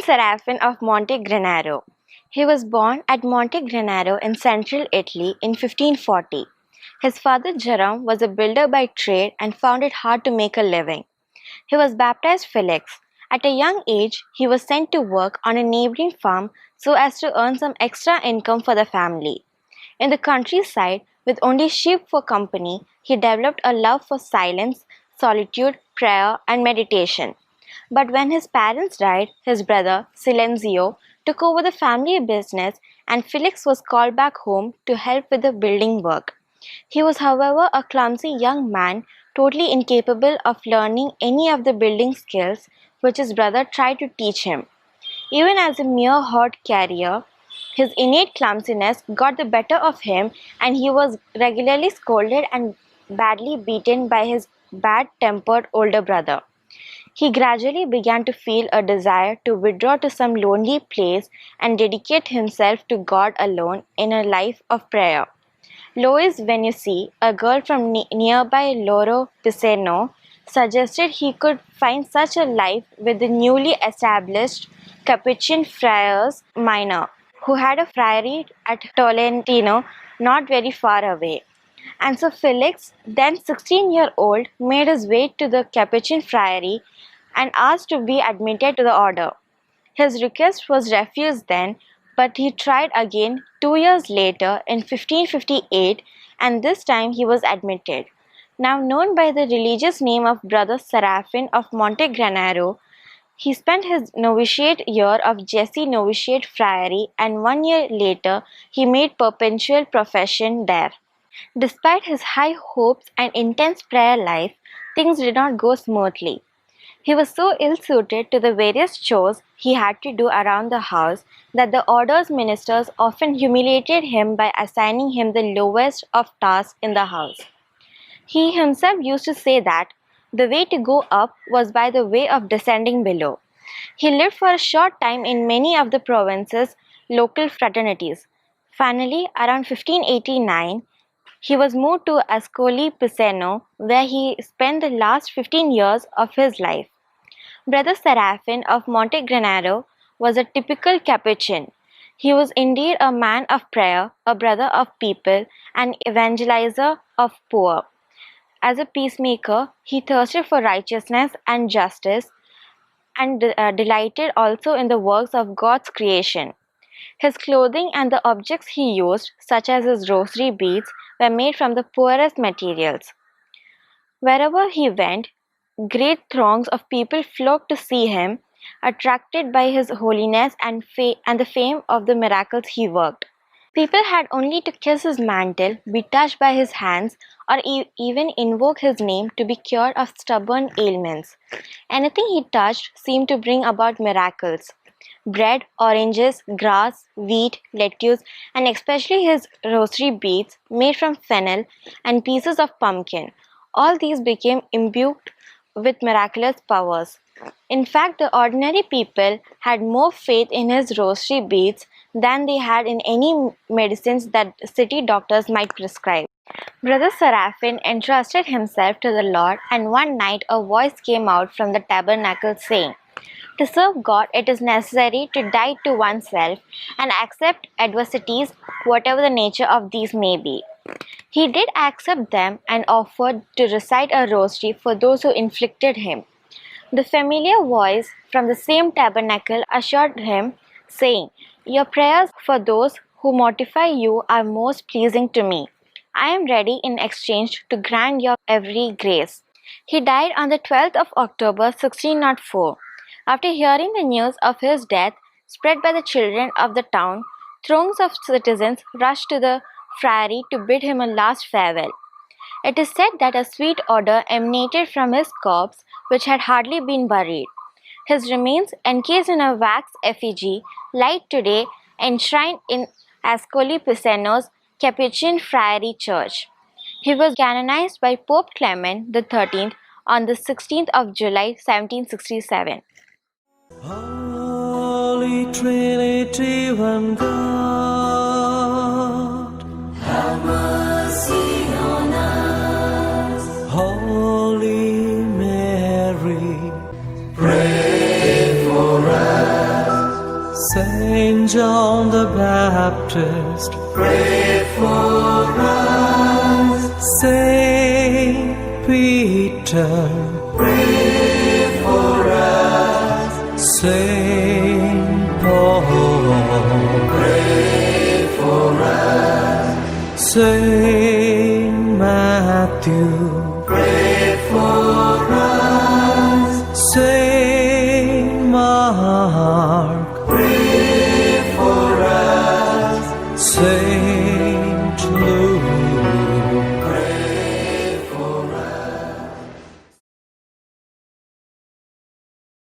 Seraphine of Montegranaro. He was born at Montegranaro in central Italy in 1540. His father Jerome was a builder by trade and found it hard to make a living. He was baptized Felix. At a young age, he was sent to work on a neighboring farm so as to earn some extra income for the family. In the countryside, with only sheep for company, he developed a love for silence, solitude, prayer, and meditation. But when his parents died, his brother, Silenzio, took over the family business and Felix was called back home to help with the building work. He was, however, a clumsy young man, totally incapable of learning any of the building skills which his brother tried to teach him. Even as a mere hod carrier, his innate clumsiness got the better of him and he was regularly scolded and badly beaten by his bad-tempered older brother. He gradually began to feel a desire to withdraw to some lonely place and dedicate himself to God alone in a life of prayer. Lois Venusi, a girl from nearby Loro Pisano, suggested he could find such a life with the newly established Capuchin Friars Minor, who had a friary at Tolentino not very far away. And so Felix, then 16-year-old, made his way to the Capuchin friary and asked to be admitted to the order. His request was refused then, but he tried again 2 years later in 1558, and this time he was admitted. Now known by the religious name of Brother Seraphin of Montegranaro, he spent his novitiate year of Jesse Novitiate Friary, and 1 year later he made perpetual profession there. Despite his high hopes and intense prayer life, things did not go smoothly. He was so ill-suited to the various chores he had to do around the house that the order's ministers often humiliated him by assigning him the lowest of tasks in the house. He himself used to say that the way to go up was by the way of descending below. He lived for a short time in many of the province's local fraternities. Finally, around 1589, he was moved to Ascoli Piceno, where he spent the last 15 years of his life. Brother Seraphin of Montegranaro was a typical Capuchin. He was indeed a man of prayer, a brother of people, an evangelizer of poor. As a peacemaker, he thirsted for righteousness and justice and delighted also in the works of God's creation. His clothing and the objects he used, such as his rosary beads, were made from the poorest materials. Wherever he went, great throngs of people flocked to see him, attracted by his holiness and the fame of the miracles he worked. People had only to kiss his mantle, be touched by his hands, or even invoke his name to be cured of stubborn ailments. Anything he touched seemed to bring about miracles. Bread, oranges, grass, wheat, lettuce, and especially his rosary beads made from fennel and pieces of pumpkin. All these became imbued with miraculous powers. In fact, the ordinary people had more faith in his rosary beads than they had in any medicines that city doctors might prescribe. Brother Seraphin entrusted himself to the Lord, and one night a voice came out from the tabernacle saying, "To serve God, it is necessary to die to oneself and accept adversities, whatever the nature of these may be." He did accept them and offered to recite a rosary for those who inflicted him. The familiar voice from the same tabernacle assured him, saying, "Your prayers for those who mortify you are most pleasing to me. I am ready in exchange to grant your every grace." He died on the 12th of October 1604. After hearing the news of his death spread by the children of the town, throngs of citizens rushed to the friary to bid him a last farewell. It is said that a sweet odor emanated from his corpse, which had hardly been buried. His remains, encased in a wax effigy, lie today enshrined in Ascoli Piceno's Capuchin Friary Church. He was canonized by Pope Clement XIII on the 16th of July 1767. Holy Trinity, one God, have mercy on us. Holy Mary, Pray for us. Saint John the Baptist, pray for us. Saint Peter, Pray for us. Saint Paul, Pray for us. Saint Matthew, Pray for us. Saint Mark, Pray for us. Saint